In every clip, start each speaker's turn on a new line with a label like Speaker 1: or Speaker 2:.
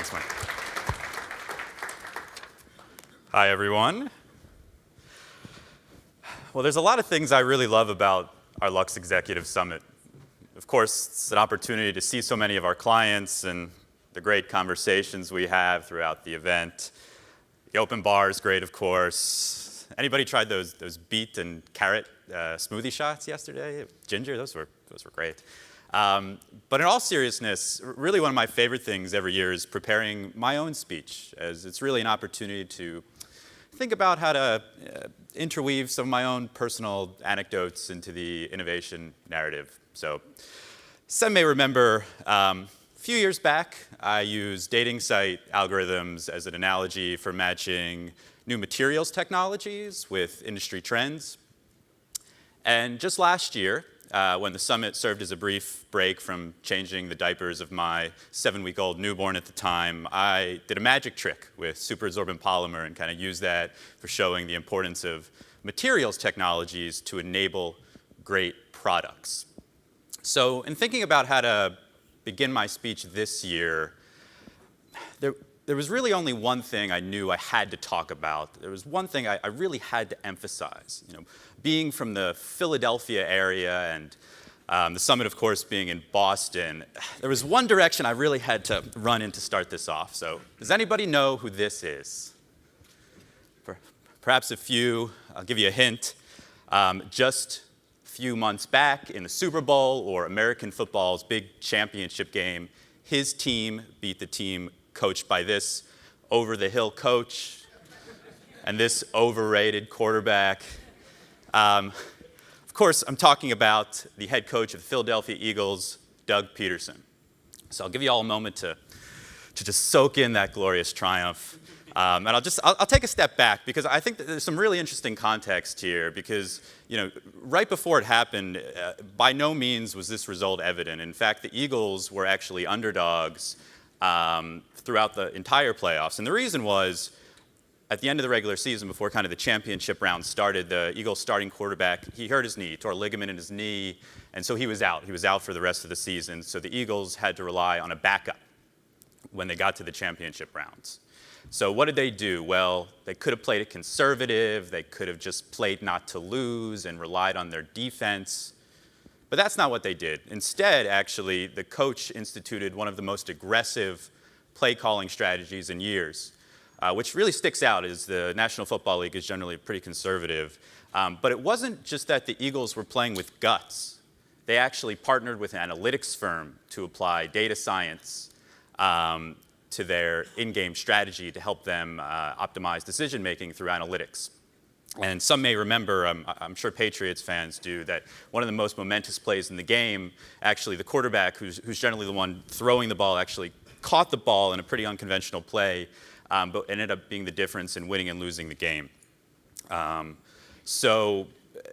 Speaker 1: Thanks, Mike. Hi, everyone. Well, there's a lot of things I really love about our Lux Executive Summit. Of course, it's an opportunity to see so many of our clients and the great conversations we have throughout the event. The open bar is great, of course. Anybody tried those beet and carrot smoothie shots yesterday? Ginger, those were great. But in all seriousness, really one of my favorite things every year is preparing my own speech, as it's really an opportunity to think about how to interweave some of my own personal anecdotes into the innovation narrative. So some may remember a few years back, I used dating site algorithms as an analogy for matching new materials technologies with industry trends. And just last year, when the summit served as a brief break from changing the diapers of my 7-week-old newborn at the time, I did a magic trick with superabsorbent polymer and kind of used that for showing the importance of materials technologies to enable great products. So in thinking about how to begin my speech this year, there was really only one thing I knew I had to talk about. There was one thing I really had to emphasize. Being from the Philadelphia area and the summit, of course, being in Boston, there was one direction I really had to run in to start this off. So does anybody know who this is? Perhaps a few. I'll give you a hint. Just a few months back in the Super Bowl or American football's big championship game, his team beat the team coached by this over-the-hill coach and this overrated quarterback. Of course, I'm talking about the head coach of the Philadelphia Eagles, Doug Peterson. So I'll give you all a moment to just soak in that glorious triumph. And I'll take a step back because I think that there's some really interesting context here because, right before it happened, by no means was this result evident. In fact, the Eagles were actually underdogs throughout the entire playoffs. And the reason was, at the end of the regular season, before kind of the championship round started, the Eagles starting quarterback, he hurt his knee, tore a ligament in his knee, and so he was out. He was out for the rest of the season. So the Eagles had to rely on a backup when they got to the championship rounds. So what did they do? Well, they could have played it conservative. They could have just played not to lose and relied on their defense. But that's not what they did. Instead, actually, the coach instituted one of the most aggressive play calling strategies in years. Which really sticks out is the National Football League is generally pretty conservative. But it wasn't just that the Eagles were playing with guts. They actually partnered with an analytics firm to apply data science to their in-game strategy to help them optimize decision-making through analytics. And some may remember, I'm sure Patriots fans do, that one of the most momentous plays in the game, actually the quarterback, who's generally the one throwing the ball, actually caught the ball in a pretty unconventional play, but ended up being the difference in winning and losing the game. So,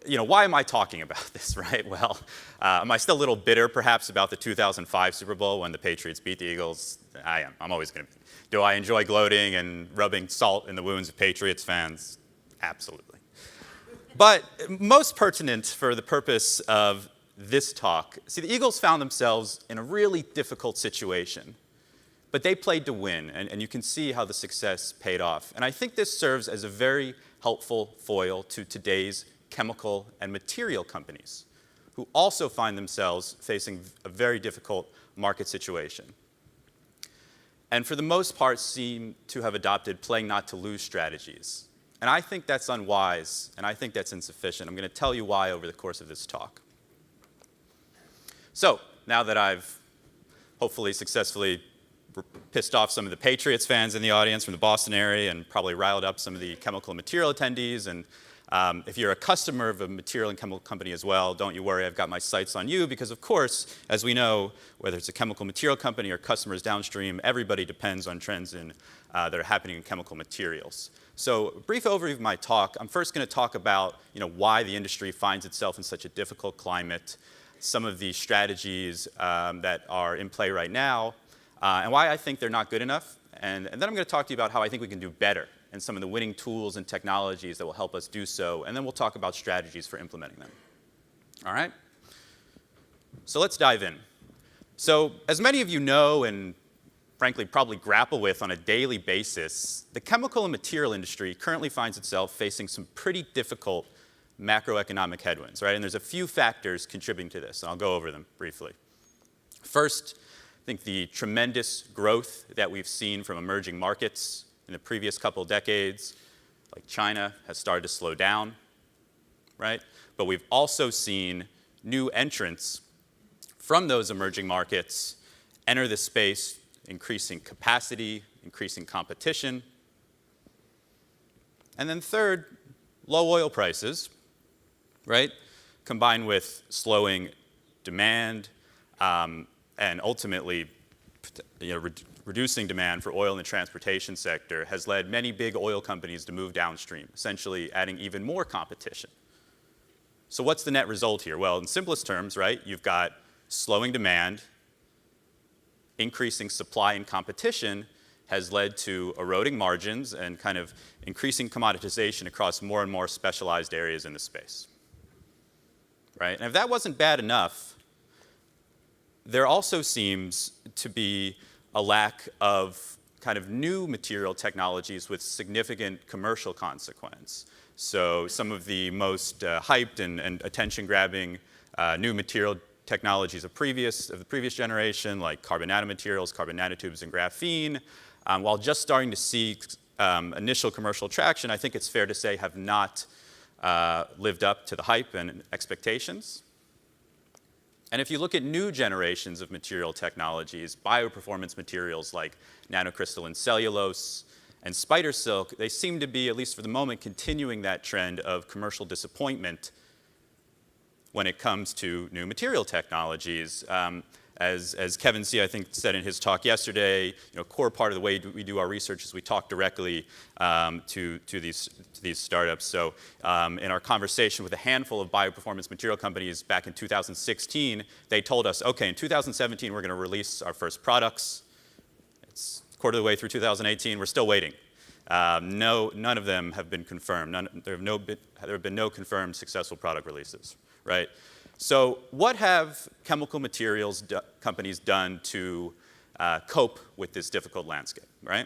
Speaker 1: why am I talking about this, right? Well, am I still a little bitter, perhaps, about the 2005 Super Bowl when the Patriots beat the Eagles? I am. I'm always going to be. Do I enjoy gloating and rubbing salt in the wounds of Patriots fans? Absolutely. But most pertinent for the purpose of this talk, see, the Eagles found themselves in a really difficult situation. But they played to win, and you can see how the success paid off. And I think this serves as a very helpful foil to today's chemical and material companies, who also find themselves facing a very difficult market situation. And for the most part, seem to have adopted playing not to lose strategies. And I think that's unwise, and I think that's insufficient. I'm going to tell you why over the course of this talk. So, now that I've hopefully successfully pissed off some of the Patriots fans in the audience from the Boston area and probably riled up some of the chemical and material attendees. And if you're a customer of a material and chemical company as well, don't you worry, I've got my sights on you because, of course, as we know, whether it's a chemical material company or customers downstream, everybody depends on trends that are happening in chemical materials. So a brief overview of my talk. I'm first going to talk about why the industry finds itself in such a difficult climate, some of the strategies that are in play right now, and why I think they're not good enough. And then I'm going to talk to you about how I think we can do better and some of the winning tools and technologies that will help us do so. And then we'll talk about strategies for implementing them. All right? So let's dive in. So as many of you know, and frankly, probably grapple with on a daily basis, the chemical and material industry currently finds itself facing some pretty difficult macroeconomic headwinds, right? And there's a few factors contributing to this, and I'll go over them briefly. First, I think the tremendous growth that we've seen from emerging markets in the previous couple of decades, like China, has started to slow down, right? But we've also seen new entrants from those emerging markets enter the space, increasing capacity, increasing competition. And then third, low oil prices, right, combined with slowing demand and ultimately reducing demand for oil in the transportation sector has led many big oil companies to move downstream, essentially adding even more competition. So what's the net result here? Well, in simplest terms, right, you've got slowing demand, increasing supply and competition has led to eroding margins and kind of increasing commoditization across more and more specialized areas in the space, right? And if that wasn't bad enough, there also seems to be a lack of kind of new material technologies with significant commercial consequence. So some of the most hyped and attention-grabbing new material technologies of the previous generation, like carbon nanomaterials, carbon nanotubes, and graphene, while just starting to see initial commercial traction, I think it's fair to say have not lived up to the hype and expectations. And if you look at new generations of material technologies, bioperformance materials like nanocrystalline cellulose and spider silk, they seem to be, at least for the moment, continuing that trend of commercial disappointment when it comes to new material technologies. As Kevin C., I think, said in his talk yesterday, a core part of the way we do our research is we talk directly to these startups. So in our conversation with a handful of bioperformance material companies back in 2016, they told us, okay, in 2017, we're going to release our first products. It's a quarter of the way through 2018. We're still waiting. None of them have been confirmed. There have been no confirmed successful product releases, right? So what have chemical materials companies done to cope with this difficult landscape, right?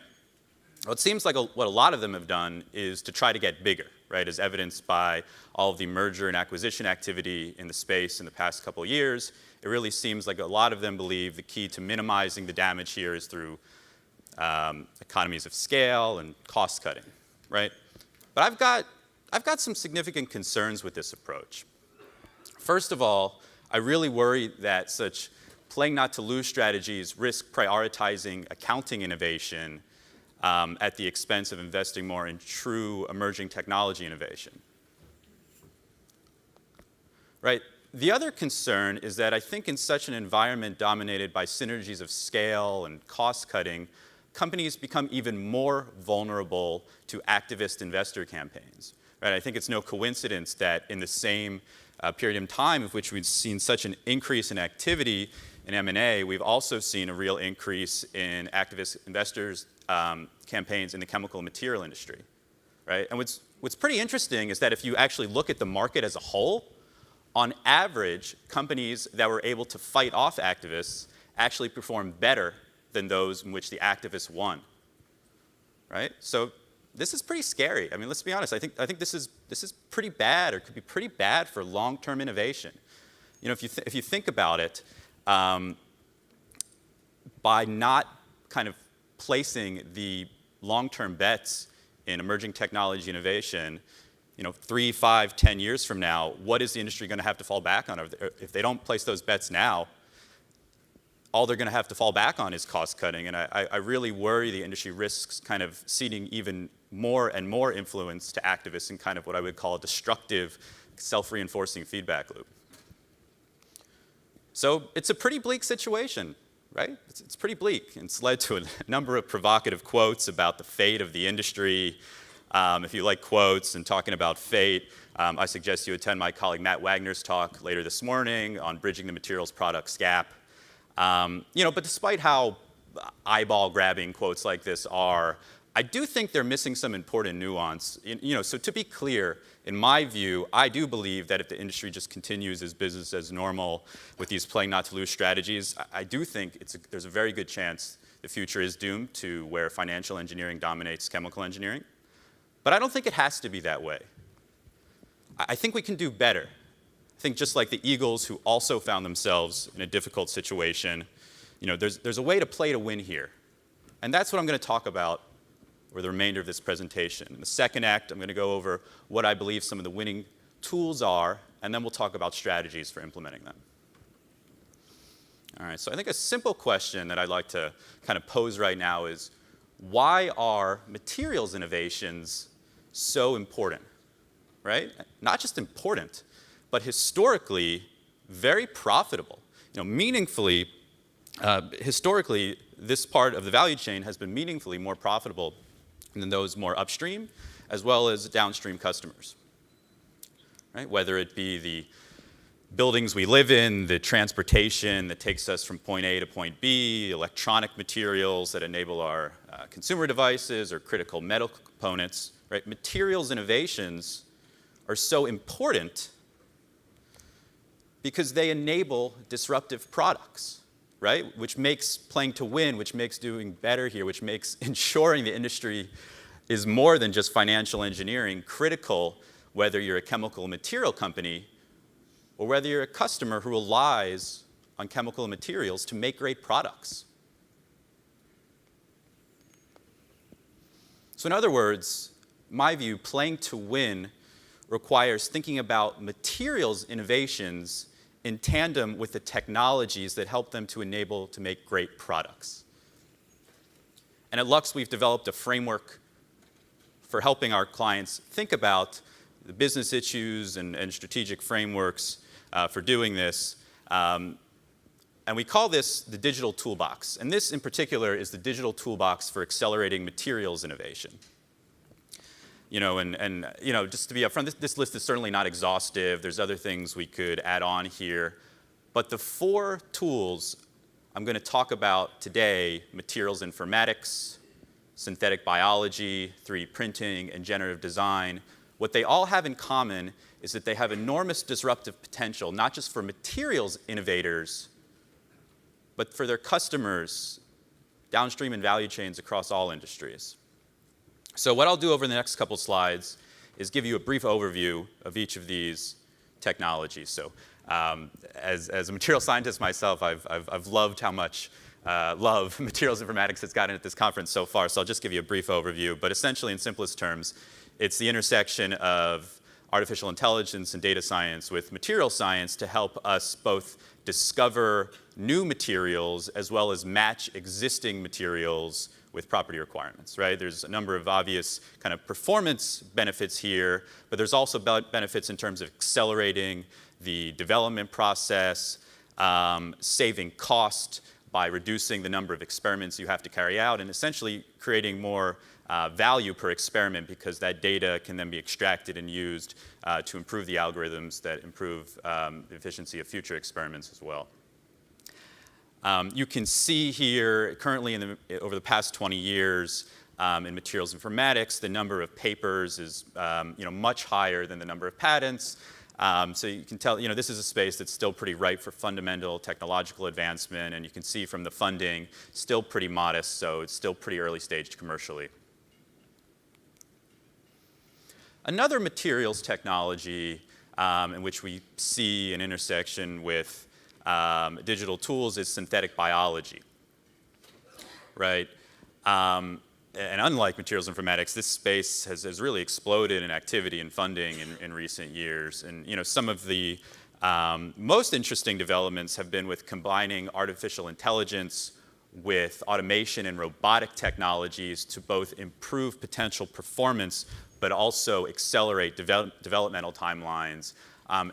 Speaker 1: Well, it seems like what a lot of them have done is to try to get bigger, right, as evidenced by all of the merger and acquisition activity in the space in the past couple of years. It really seems like a lot of them believe the key to minimizing the damage here is through economies of scale and cost cutting, right? But I've got some significant concerns with this approach. First of all, I really worry that such playing not to lose strategies risk prioritizing accounting innovation at the expense of investing more in true emerging technology innovation. Right? The other concern is that I think in such an environment dominated by synergies of scale and cost cutting, companies become even more vulnerable to activist investor campaigns. Right? I think it's no coincidence that in the same period of time of which we've seen such an increase in activity in M&A, we've also seen a real increase in activist investors campaigns in the chemical and material industry, right? And what's pretty interesting is that if you actually look at the market as a whole, on average, companies that were able to fight off activists actually perform better than those in which the activists won, right? So this is pretty scary. I mean, let's be honest. I think this is pretty bad, or could be pretty bad for long-term innovation. If you think about it, by not kind of placing the long-term bets in emerging technology innovation, 3, 5, 10 years from now, what is the industry going to have to fall back on? If they don't place those bets now, all they're going to have to fall back on is cost cutting. And I really worry the industry risks kind of ceding even more and more influence to activists in kind of what I would call a destructive, self-reinforcing feedback loop. So it's a pretty bleak situation, right? It's pretty bleak. And it's led to a number of provocative quotes about the fate of the industry. If you like quotes and talking about fate, I suggest you attend my colleague Matt Wagner's talk later this morning on bridging the materials products gap. But despite how eyeball-grabbing quotes like this are, I do think they're missing some important nuance. So to be clear, in my view, I do believe that if the industry just continues as business as normal with these playing not to lose strategies, I do think there's a very good chance the future is doomed to where financial engineering dominates chemical engineering. But I don't think it has to be that way. I think we can do better. I think just like the Eagles, who also found themselves in a difficult situation, there's a way to play to win here. And that's what I'm going to talk about over the remainder of this presentation. In the second act, I'm going to go over what I believe some of the winning tools are, and then we'll talk about strategies for implementing them. All right, so I think a simple question that I'd like to kind of pose right now is, why are materials innovations so important, right? Not just important, but historically very profitable. Meaningfully, historically, this part of the value chain has been meaningfully more profitable than those more upstream, as well as downstream customers, right? Whether it be the buildings we live in, the transportation that takes us from point A to point B, electronic materials that enable our consumer devices, or critical metal components, right? Materials innovations are so important because they enable disruptive products, right? Which makes playing to win, which makes doing better here, which makes ensuring the industry is more than just financial engineering critical, whether you're a chemical material company or whether you're a customer who relies on chemical materials to make great products. So in other words, my view, playing to win requires thinking about materials innovations in tandem with the technologies that help them to enable to make great products. And at Lux, we've developed a framework for helping our clients think about the business issues and strategic frameworks for doing this. And we call this the Digital Toolbox. And this in particular is the Digital Toolbox for accelerating materials innovation. Just to be upfront, this list is certainly not exhaustive. There's other things we could add on here. But the 4 tools I'm going to talk about today, materials informatics, synthetic biology, 3D printing, and generative design, what they all have in common is that they have enormous disruptive potential, not just for materials innovators, but for their customers downstream in value chains across all industries. So what I'll do over the next couple slides is give you a brief overview of each of these technologies. So as a material scientist myself, I've loved how much love materials informatics has gotten at this conference so far, so I'll just give you a brief overview. But essentially, in simplest terms, it's the intersection of artificial intelligence and data science with material science to help us both discover new materials as well as match existing materials with property requirements, right? There's a number of obvious kind of performance benefits here, but there's also benefits in terms of accelerating the development process, saving cost by reducing the number of experiments you have to carry out, and essentially creating more value per experiment, because that data can then be extracted and used to improve the algorithms that improve the efficiency of future experiments as well. You can see here, currently over the past 20 years, in materials informatics, the number of papers is much higher than the number of patents. So you can tell, this is a space that's still pretty ripe for fundamental technological advancement, and you can see from the funding, still pretty modest, so it's still pretty early stage commercially. Another materials technology in which we see an intersection with digital tools is synthetic biology, right? And unlike materials informatics, this space has really exploded in activity and funding in recent years. And some of the most interesting developments have been with combining artificial intelligence with automation and robotic technologies to both improve potential performance, but also accelerate developmental timelines.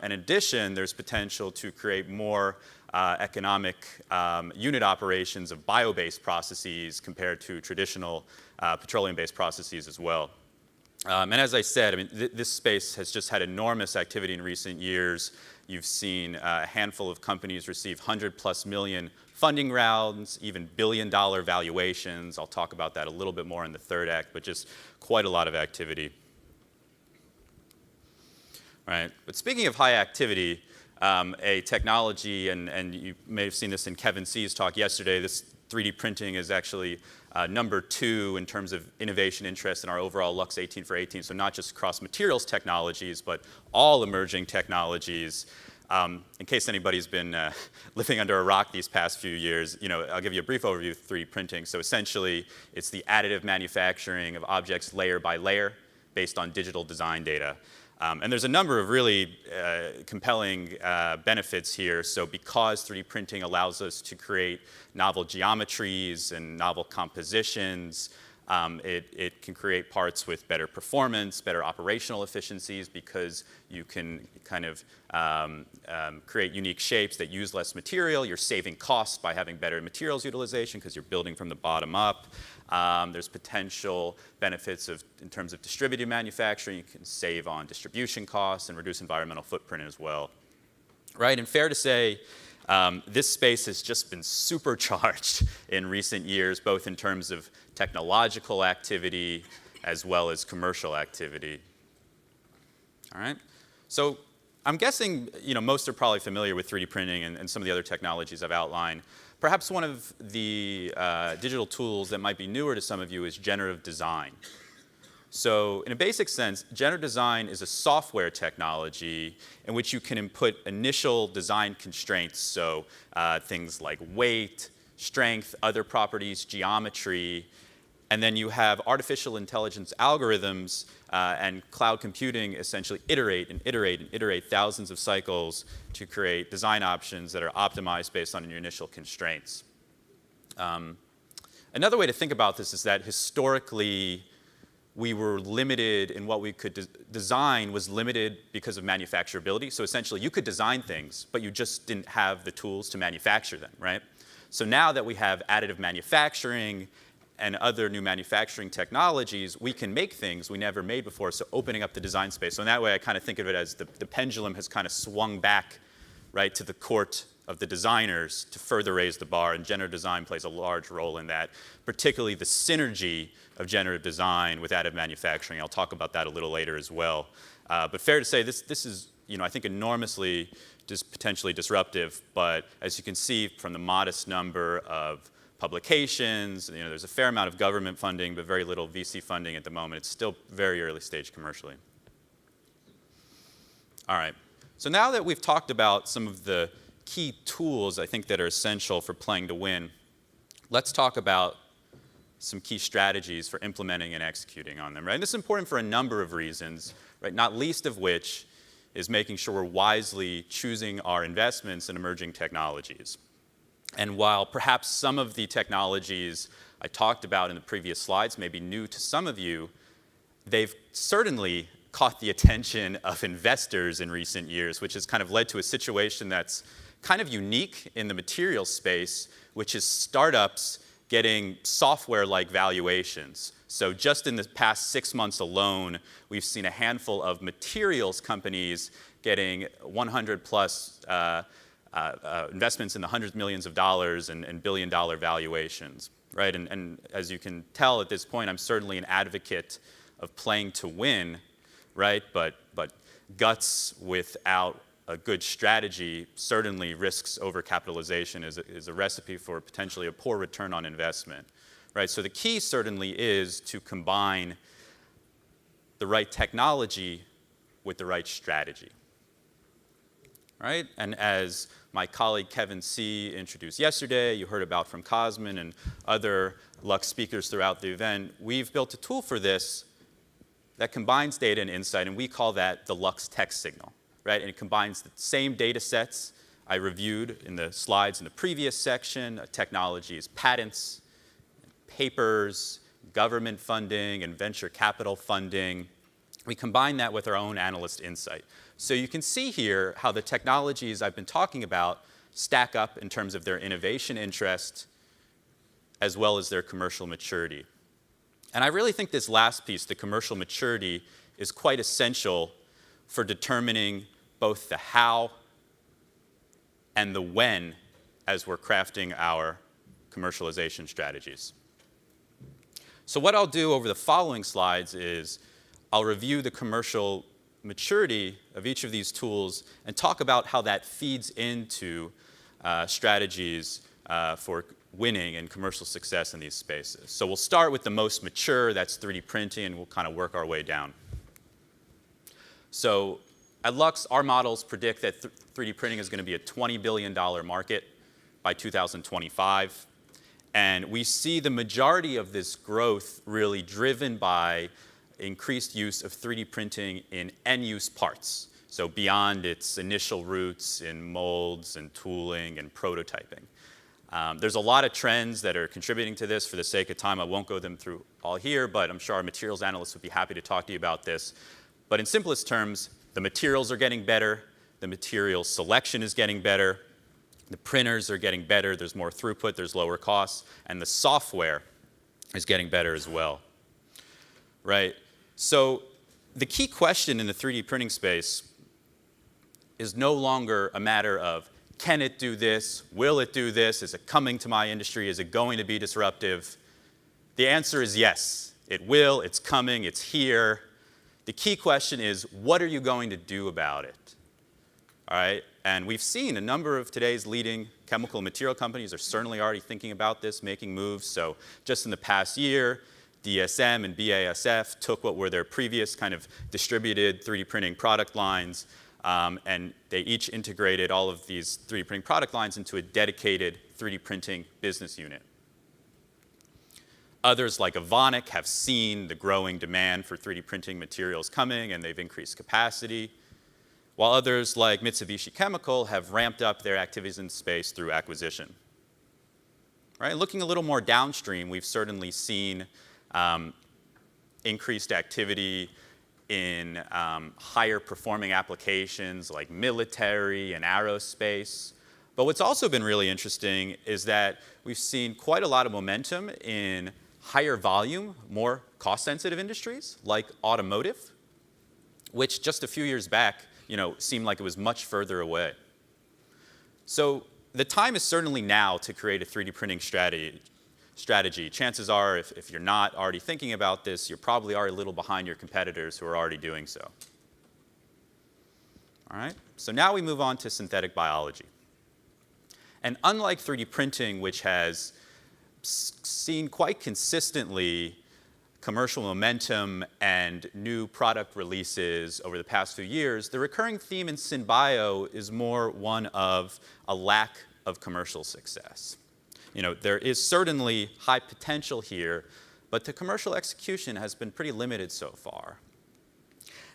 Speaker 1: In addition, there's potential to create more economic unit operations of bio-based processes compared to traditional petroleum-based processes as well. And as I said, this space has just had enormous activity in recent years. You've seen a handful of companies receive 100+ million funding rounds, even billion-dollar valuations. I'll talk about that a little bit more in the third act, but just quite a lot of activity. Right. But speaking of high activity, a technology, and you may have seen this in Kevin C's talk yesterday, this 3D printing is actually number 2 in terms of innovation interest in our overall Lux 18 for 18. So not just across materials technologies, but all emerging technologies. In case anybody's been living under a rock these past few years, I'll give you a brief overview of 3D printing. So essentially, it's the additive manufacturing of objects layer by layer based on digital design data. And there's a number of really compelling benefits here. So because 3D printing allows us to create novel geometries and novel compositions, it can create parts with better performance, better operational efficiencies, because you can kind of create unique shapes that use less material. You're saving costs by having better materials utilization because you're building from the bottom up. There's potential benefits in terms of distributed manufacturing. You can save on distribution costs and reduce environmental footprint as well. Right, and fair to say, this space has just been supercharged in recent years, both in terms of technological activity as well as commercial activity. All right, so I'm guessing most are probably familiar with 3D printing and some of the other technologies I've outlined. Perhaps one of the digital tools that might be newer to some of you is generative design. So in a basic sense, generative design is a software technology in which you can input initial design constraints, so things like weight, strength, other properties, geometry, and then you have artificial intelligence algorithms and cloud computing essentially iterate and iterate and iterate thousands of cycles to create design options that are optimized based on your initial constraints. Another way to think about this is that historically, we were limited in what we could design was limited because of manufacturability. So essentially, you could design things, but you just didn't have the tools to manufacture them, right? So now that we have additive manufacturing and other new manufacturing technologies, we can make things we never made before, so opening up the design space. So in that way, I kind of think of it as the pendulum has kind of swung back, right, to the court of the designers to further raise the bar, and generative design plays a large role in that, particularly the synergy of generative design with additive manufacturing. I'll talk about that a little later as well. But fair to say, this is, I think, enormously potentially disruptive, but as you can see from the modest number of publications, there's a fair amount of government funding, but very little VC funding at the moment. It's still very early stage commercially. All right, so now that we've talked about some of the key tools I think that are essential for playing to win, let's talk about some key strategies for implementing and executing on them, right? And this is important for a number of reasons, right? Not least of which is making sure we're wisely choosing our investments in emerging technologies. And while perhaps some of the technologies I talked about in the previous slides may be new to some of you, they've certainly caught the attention of investors in recent years, which has kind of led to a situation that's kind of unique in the materials space, which is startups getting software-like valuations. So just in the past 6 months alone, we've seen a handful of materials companies getting 100-plus investments in the hundreds of millions of dollars and billion-dollar valuations, right? And as you can tell at this point, I'm certainly an advocate of playing to win, right? But guts without a good strategy certainly risks overcapitalization is a recipe for potentially a poor return on investment, right? So the key certainly is to combine the right technology with the right strategy, right? And as my colleague Kevin C. introduced yesterday, you heard about from Cosmin and other Lux speakers throughout the event, we've built a tool for this that combines data and insight, and we call that the Lux Tech Signal, right? And it combines the same data sets I reviewed in the slides in the previous section, technologies, patents, papers, government funding, and venture capital funding. We combine that with our own analyst insight. So you can see here how the technologies I've been talking about stack up in terms of their innovation interest as well as their commercial maturity. And I really think this last piece, the commercial maturity, is quite essential for determining both the how and the when as we're crafting our commercialization strategies. So what I'll do over the following slides is I'll review the commercial maturity of each of these tools and talk about how that feeds into strategies for winning and commercial success in these spaces. So we'll start with the most mature, that's 3D printing, and we'll kind of work our way down. So at Lux, our models predict that 3D printing is going to be a $20 billion market by 2025. And we see the majority of this growth really driven by increased use of 3D printing in end-use parts. So beyond its initial roots in molds and tooling and prototyping. There's a lot of trends that are contributing to this. For the sake of time, I won't go them through all here, but I'm sure our materials analysts would be happy to talk to you about this. But in simplest terms, the materials are getting better, the material selection is getting better, the printers are getting better, there's more throughput, there's lower costs, and the software is getting better as well. Right? So the key question in the 3D printing space is no longer a matter of, can it do this? Will it do this? Is it coming to my industry? Is it going to be disruptive? The answer is yes. It will, it's coming, it's here. The key question is, what are you going to do about it? All right? And we've seen a number of today's leading chemical and material companies are certainly already thinking about this, making moves. So just in the past year, DSM and BASF took what were their previous kind of distributed 3D printing product lines, and they each integrated all of these 3D printing product lines into a dedicated 3D printing business unit. Others, like Evonik, have seen the growing demand for 3D printing materials coming, and they've increased capacity, while others, like Mitsubishi Chemical, have ramped up their activities in the space through acquisition. Right? Looking a little more downstream, we've certainly seen increased activity in higher performing applications like military and aerospace. But what's also been really interesting is that we've seen quite a lot of momentum in higher volume, more cost-sensitive industries like automotive, which just a few years back, seemed like it was much further away. So the time is certainly now to create a 3D printing strategy. Chances are, if you're not already thinking about this, you're probably already a little behind your competitors who are already doing so. All right? So now we move on to synthetic biology. And unlike 3D printing, which has seen quite consistently commercial momentum and new product releases over the past few years, the recurring theme in SynBio is more one of a lack of commercial success. There is certainly high potential here, but the commercial execution has been pretty limited so far.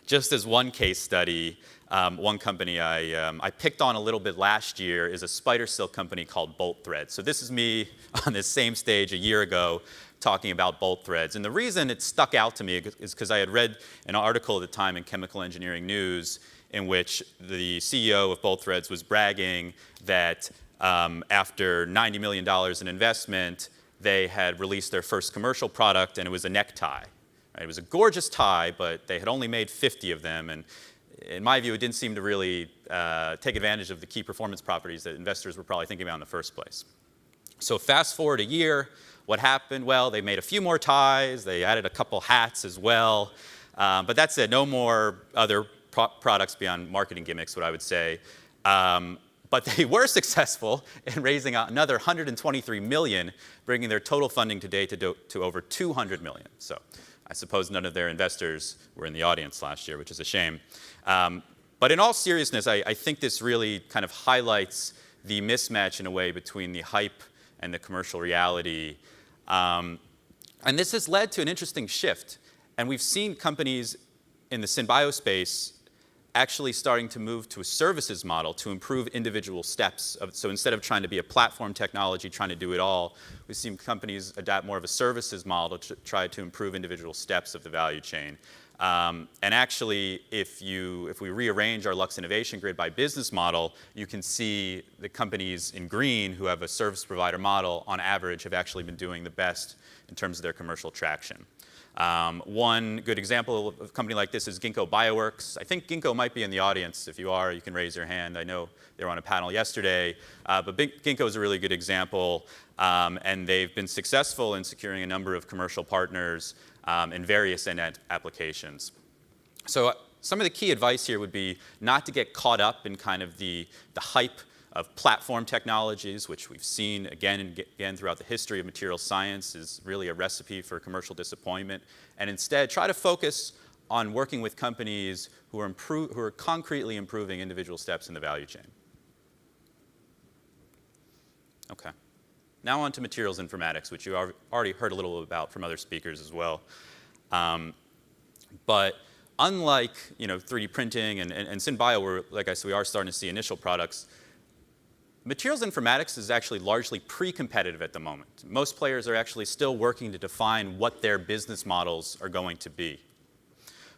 Speaker 1: Just as one case study, one company I picked on a little bit last year is a spider silk company called Bolt Threads. So this is me on this same stage a year ago talking about Bolt Threads. And the reason it stuck out to me is because I had read an article at the time in Chemical Engineering News in which the CEO of Bolt Threads was bragging that after $90 million in investment, they had released their first commercial product, and it was a necktie. Right? It was a gorgeous tie, but they had only made 50 of them, and in my view, it didn't seem to really take advantage of the key performance properties that investors were probably thinking about in the first place. So fast forward a year, what happened? Well, they made a few more ties, they added a couple hats as well, but that's it, no more other products beyond marketing gimmicks, what I would say. But they were successful in raising another $123 million, bringing their total funding to date to over $200 million. So I suppose none of their investors were in the audience last year, which is a shame. But in all seriousness, I think this really kind of highlights the mismatch in a way between the hype and the commercial reality. And this has led to an interesting shift. And we've seen companies in the SynBio space actually starting to move to a services model to improve individual steps. So instead of trying to be a platform technology, trying to do it all, we've seen companies adapt more of a services model to try to improve individual steps of the value chain. And actually, if we rearrange our Lux Innovation Grid by business model, you can see the companies in green who have a service provider model, on average, have actually been doing the best in terms of their commercial traction. One good example of a company like this is Ginkgo Bioworks. I think Ginkgo might be in the audience. If you are, you can raise your hand. I know they were on a panel yesterday. But Ginkgo is a really good example. And they've been successful in securing a number of commercial partners in various end applications. So some of the key advice here would be not to get caught up in kind of the hype of platform technologies, which we've seen again and again throughout the history of material science is really a recipe for commercial disappointment, and instead try to focus on working with companies who are concretely improving individual steps in the value chain. Okay. Now on to materials informatics, which you already heard a little about from other speakers as well. But unlike 3D printing and SynBio, where, like I said, we are starting to see initial products, materials informatics is actually largely pre-competitive at the moment. Most players are actually still working to define what their business models are going to be.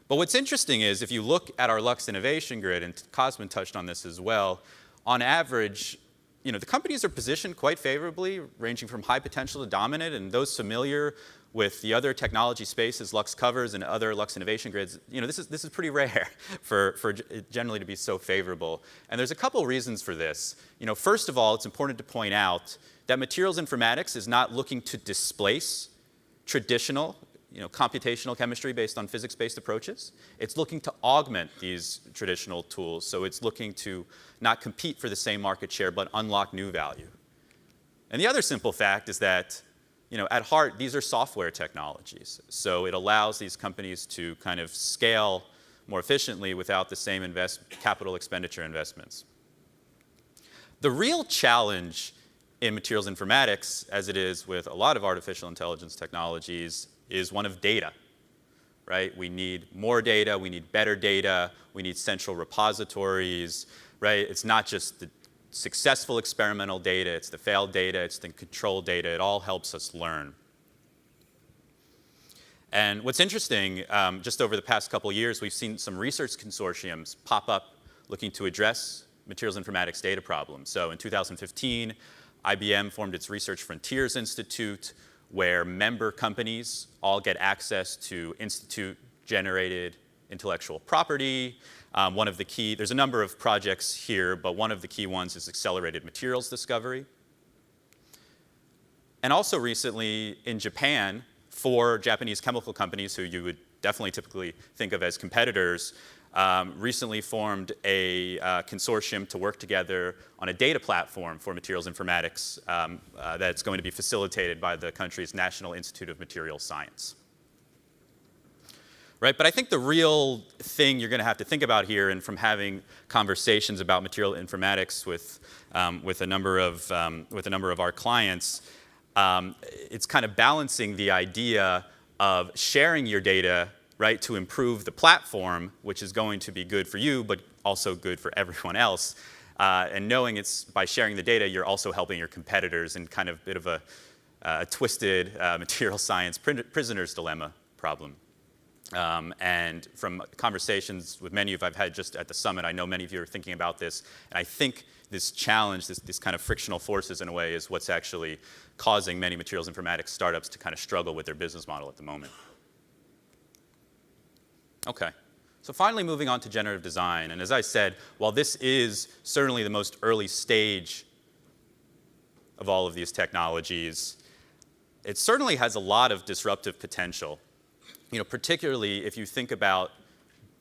Speaker 1: But what's interesting is if you look at our Lux Innovation Grid, and Cosmin touched on this as well, on average, the companies are positioned quite favorably, ranging from high potential to dominant, and those familiar with the other technology spaces Lux covers and other Lux Innovation Grids, this is pretty rare for generally to be so favorable. And there's a couple reasons for this. First of all, it's important to point out that materials informatics is not looking to displace traditional computational chemistry based on physics-based approaches. It's looking to augment these traditional tools. So it's looking to not compete for the same market share, but unlock new value. And the other simple fact is that, at heart, these are software technologies. So it allows these companies to kind of scale more efficiently without the same capital expenditure investments. The real challenge in materials informatics, as it is with a lot of artificial intelligence technologies, is one of data, right? We need more data, we need better data, we need central repositories, right? It's not just the successful experimental data, it's the failed data, it's the control data, it all helps us learn. And what's interesting, just over the past couple of years, we've seen some research consortiums pop up looking to address materials informatics data problems. So in 2015, IBM formed its Research Frontiers Institute, where member companies all get access to institute-generated intellectual property. There's a number of projects here, but one of the key ones is accelerated materials discovery. And also recently in Japan, 4 Japanese chemical companies who you would definitely typically think of as competitors recently formed a consortium to work together on a data platform for materials informatics that's going to be facilitated by the country's National Institute of Materials Science. Right, but I think the real thing you're going to have to think about here, and from having conversations about material informatics with a number of our clients, it's kind of balancing the idea of sharing your data, right, to improve the platform, which is going to be good for you, but also good for everyone else. And knowing it's by sharing the data, you're also helping your competitors in kind of a bit of a twisted material science prisoner's dilemma problem. And from conversations with many of you I've had just at the summit, I know many of you are thinking about this. And I think this challenge, this kind of frictional forces in a way, is what's actually causing many materials informatics startups to kind of struggle with their business model at the moment. Okay, so finally moving on to generative design. And as I said, while this is certainly the most early stage of all of these technologies, it certainly has a lot of disruptive potential. Particularly if you think about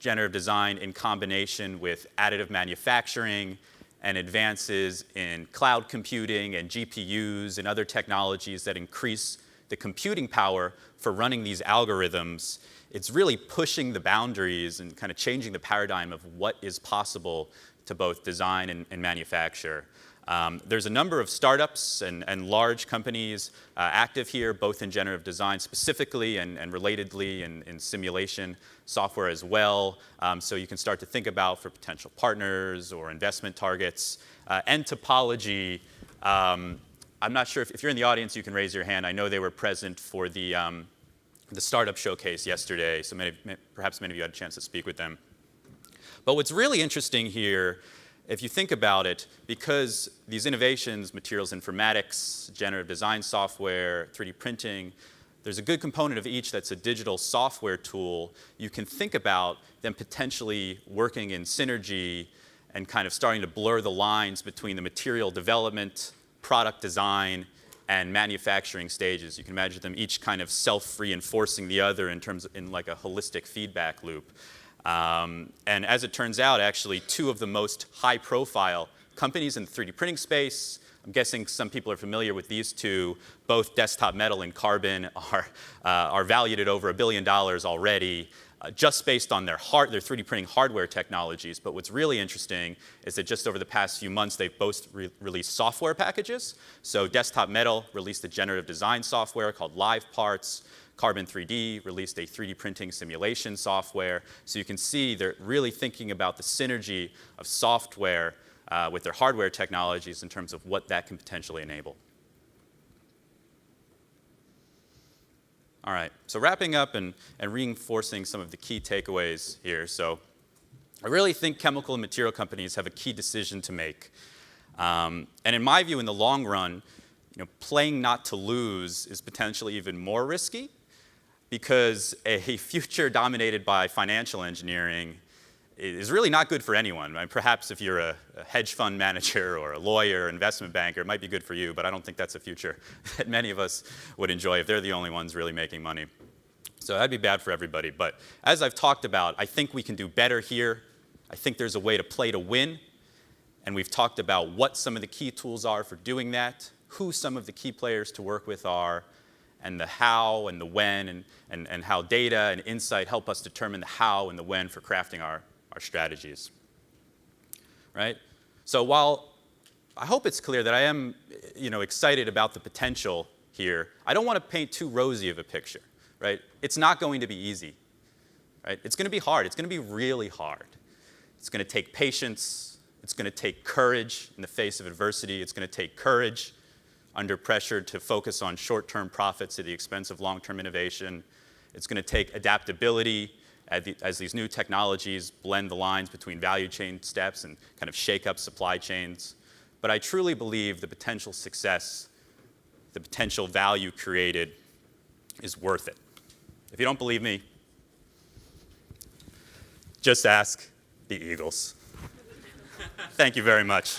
Speaker 1: generative design in combination with additive manufacturing and advances in cloud computing and GPUs and other technologies that increase the computing power for running these algorithms, it's really pushing the boundaries and kind of changing the paradigm of what is possible to both design and manufacture. There's a number of startups and large companies active here, both in generative design specifically and relatedly in simulation software as well. So you can start to think about for potential partners or investment targets. And topology, I'm not sure if you're in the audience, you can raise your hand. I know they were present for the startup showcase yesterday, so perhaps many of you had a chance to speak with them. But what's really interesting here, if you think about it, because these innovations, materials informatics, generative design software, 3D printing, there's a good component of each that's a digital software tool. You can think about them potentially working in synergy and kind of starting to blur the lines between the material development, product design, and manufacturing stages. You can imagine them each kind of self-reinforcing the other in like a holistic feedback loop. And as it turns out, actually, 2 of the most high-profile companies in the 3D printing space. I'm guessing some people are familiar with these two. Both Desktop Metal and Carbon are valued at over $1 billion already, just based on their 3D printing hardware technologies. But what's really interesting is that just over the past few months, they've both released software packages. So Desktop Metal released a generative design software called Live Parts. Carbon 3D released a 3D printing simulation software. So you can see they're really thinking about the synergy of software with their hardware technologies in terms of what that can potentially enable. All right, so wrapping up and reinforcing some of the key takeaways here. So I really think chemical and material companies have a key decision to make. And in my view, in the long run, playing not to lose is potentially even more risky, because a future dominated by financial engineering is really not good for anyone. I mean, perhaps if you're a hedge fund manager or a lawyer, investment banker, it might be good for you, but I don't think that's a future that many of us would enjoy if they're the only ones really making money. So that'd be bad for everybody. But as I've talked about, I think we can do better here. I think there's a way to play to win. And we've talked about what some of the key tools are for doing that, who some of the key players to work with are, and the how and the when, and how data and insight help us determine the how and the when for crafting our strategies, right? So while I hope it's clear that I am excited about the potential here, I don't want to paint too rosy of a picture, right? It's not going to be easy, right? It's going to be hard. It's going to be really hard. It's going to take patience. It's going to take courage in the face of adversity. It's going to take courage under pressure to focus on short-term profits at the expense of long-term innovation. It's going to take adaptability as these new technologies blend the lines between value chain steps and kind of shake up supply chains. But I truly believe the potential success, the potential value created is worth it. If you don't believe me, just ask the Eagles. Thank you very much.